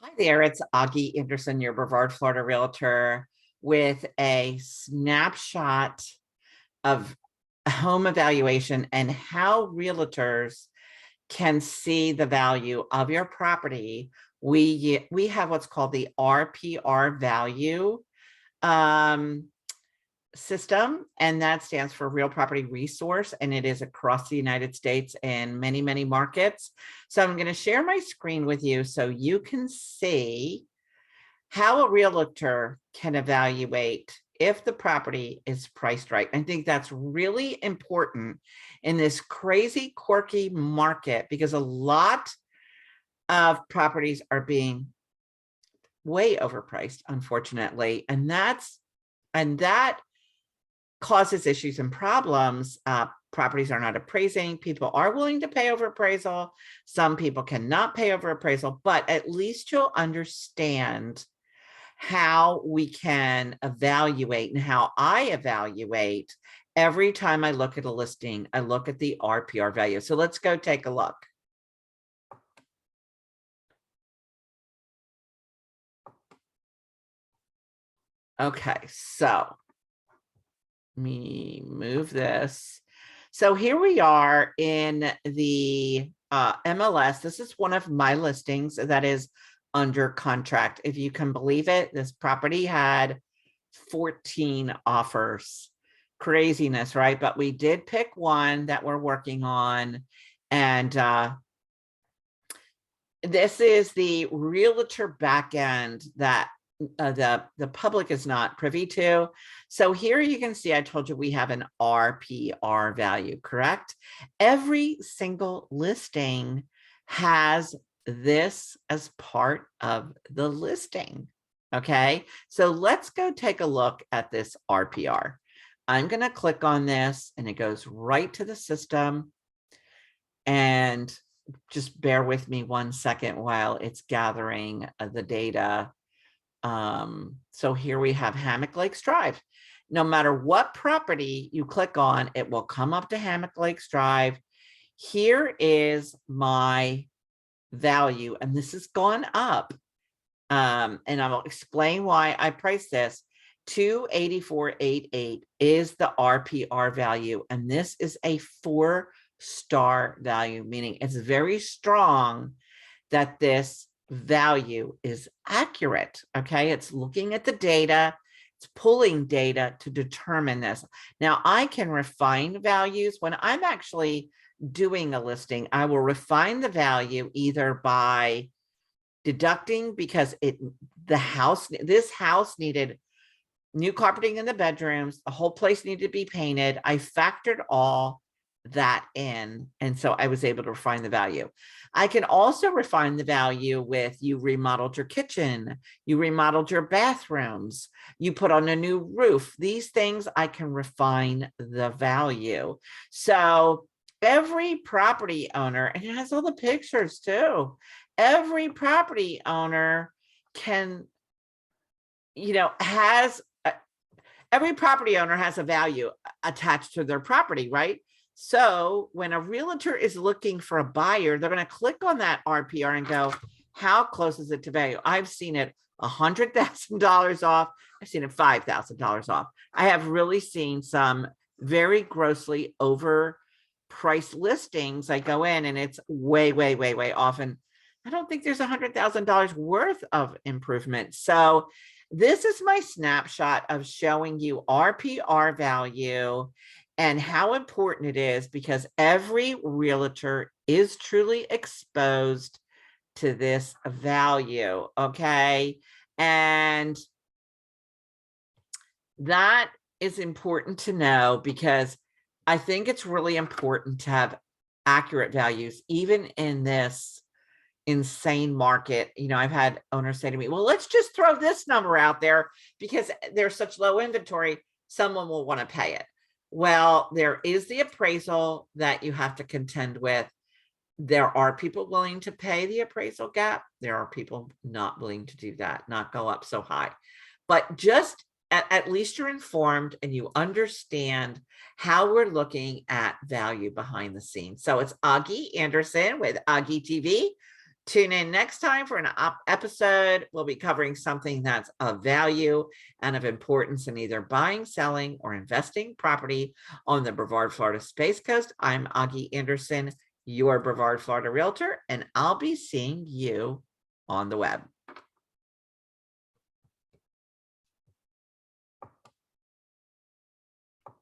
Hi there, it's Augie Anderson, your Brevard, Florida realtor, with a snapshot of home evaluation and how realtors can see the value of your property. We have what's called the RPR value system, and that stands for Real Property Resource, and it is across the United States and many markets. So I'm going to share my screen with you so you can see how a realtor can evaluate if the property is priced right. I think that's really important in this crazy, quirky market because a lot of properties are being way overpriced, unfortunately, and that causes issues and problems. Properties are not appraising. People are willing to pay over appraisal. Some people cannot pay over appraisal, but at least you'll understand how we can evaluate and how I evaluate every time I look at a listing. I look at the RPR value. So let's go take a look. Okay, so let me move this. So here we are in the MLS. This is one of my listings that is under contract. If you can believe it, this property had 14 offers. Craziness, right? But we did pick one that we're working on. And this is the realtor backend that the public is not privy to. So here you can see, I told you we have an RPR value, correct? Every single listing has this as part of the listing. Okay, so let's go take a look at this RPR. I'm going to click on this and it goes right to the system. And just bear with me 1 second while it's gathering the data. So here we have Hammock Lakes Drive. No matter what property you click on, it will come up to Hammock Lakes Drive. Here is my value, and this has gone up. And I will explain why I priced this. 284.88 is the RPR value, and this is a 4-star value, meaning it's very strong that this value is accurate. Okay, it's looking at the data, it's pulling data to determine this. Now I can refine values when I'm actually doing a listing. I will refine the value either by deducting, because this house needed new carpeting in the bedrooms, the whole place needed to be painted. I factored all that in, and so I was able to refine the value. I can also refine the value with you remodeled your kitchen, you remodeled your bathrooms, you put on a new roof. These things I can refine the value. So every property owner, and it has all the pictures too, every property owner can, every property owner has a value attached to their property, right? So when a realtor is looking for a buyer, they're going to click on that RPR and go, how close is it to value? I've seen it $100,000 off. I've seen it $5,000 off. I have really seen some very grossly overpriced listings. I go in and it's way off. And I don't think there's $100,000 worth of improvement. So this is my snapshot of showing you RPR value and how important it is, because every realtor is truly exposed to this value. Okay. And that is important to know, because I think it's really important to have accurate values, even in this insane market. I've had owners say to me, well, let's just throw this number out there because there's such low inventory, someone will want to pay it. Well, there is the appraisal that you have to contend with. There are people willing to pay the appraisal gap. There are people not willing to do that, not go up so high. But just at least you're informed and you understand how we're looking at value behind the scenes. So it's Augie Anderson with Augie TV, Tune in next time for an episode. We'll be covering something that's of value and of importance in either buying, selling, or investing property on the Brevard, Florida Space Coast. I'm Augie Anderson, your Brevard, Florida Realtor, and I'll be seeing you on the web.